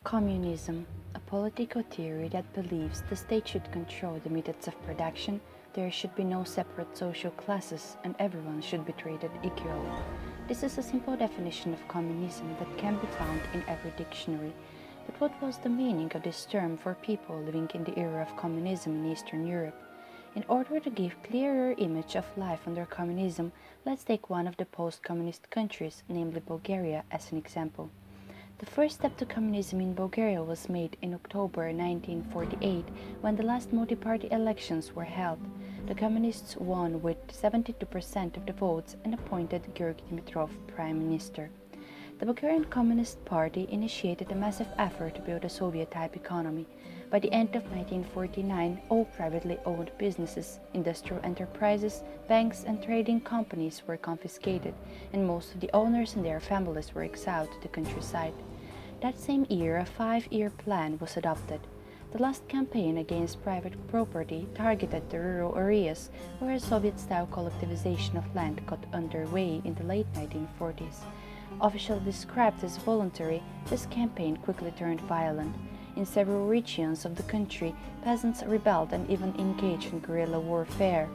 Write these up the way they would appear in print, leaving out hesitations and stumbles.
Communism, a political theory that believes the state should control the methods of production, there should be no separate social classes, and everyone should be treated equally. This is a simple definition of communism that can be found in every dictionary. But what was the meaning of this term for people living in the era of communism in Eastern Europe? In order to give clearer image of life under communism, let's take one of the post-communist countries, namely Bulgaria, as an example. The first step to communism in Bulgaria was made in October 1948 when the last multi-party elections were held. The Communists won with 72% of the votes and appointed Georgy Dimitrov prime minister. The Bulgarian Communist Party initiated a massive effort to build a Soviet-type economy. By the end of 1949, all privately owned businesses, industrial enterprises, banks and trading companies were confiscated, and most of the owners and their families were exiled to the countryside. That same year, a 5-year plan was adopted. The last campaign against private property targeted the rural areas where a Soviet-style collectivization of land got underway in the late 1940s. Officially described as voluntary, this campaign quickly turned violent. In several regions of the country, peasants rebelled and even engaged in guerrilla warfare.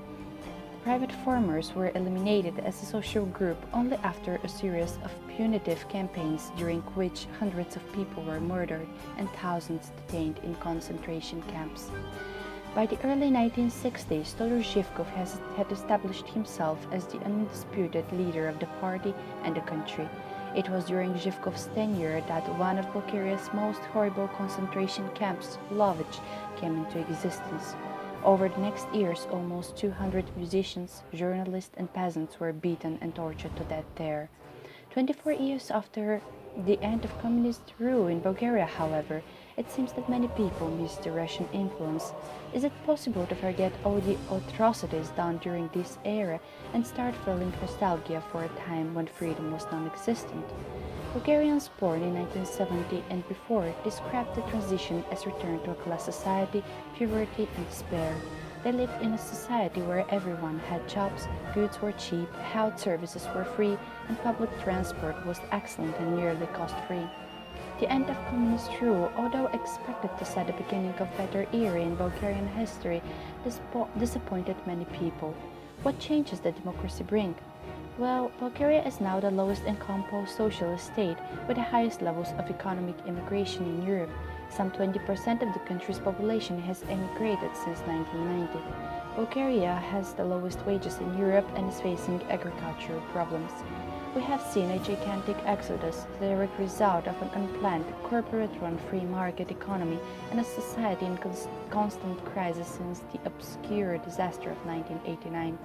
Private farmers were eliminated as a social group only after a series of punitive campaigns during which hundreds of people were murdered and thousands detained in concentration camps. By the early 1960s, Todor Zhivkov had established himself as the undisputed leader of the party and the country. It was during Zhivkov's tenure that one of Bulgaria's most horrible concentration camps, Lovich, came into existence. Over the next years, almost 200 musicians, journalists and peasants were beaten and tortured to death there. 24 years after the end of communist rule in Bulgaria, however, it seems that many people miss the Russian influence. Is it possible to forget all the atrocities done during this era and start feeling nostalgia for a time when freedom was non-existent? Bulgarians born in 1970 and before described the transition as return to a class society, poverty and despair. They lived in a society where everyone had jobs, goods were cheap, health services were free, and public transport was excellent and nearly cost-free. The end of communist rule, although expected to set the beginning of a better era in Bulgarian history, disappointed many people. What changes did democracy bring? Well, Bulgaria is now the lowest income post-socialist state with the highest levels of economic immigration in Europe. Some 20% of the country's population has emigrated since 1990. Bulgaria has the lowest wages in Europe and is facing agricultural problems. We have seen a gigantic exodus, the direct result of an unplanned, corporate-run free market economy and a society in constant crisis since the obscure disaster of 1989.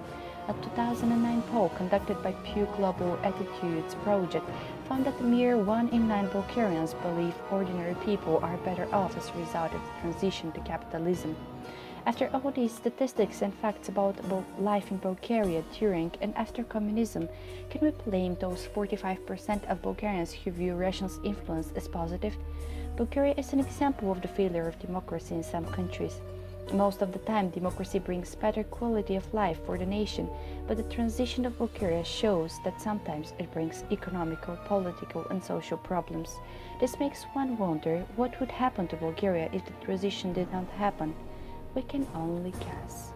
A 2009 poll conducted by Pew Global Attitudes Project found that a mere 1 in 9 Bulgarians believe ordinary people are better off as a result of the transition to capitalism. After all these statistics and facts about life in Bulgaria during and after communism, can we blame those 45% of Bulgarians who view Russia's influence as positive? Bulgaria is an example of the failure of democracy in some countries. Most of the time, democracy brings better quality of life for the nation, but the transition of Bulgaria shows that sometimes it brings economical, political, and social problems. This makes one wonder what would happen to Bulgaria if the transition did not happen. We can only guess.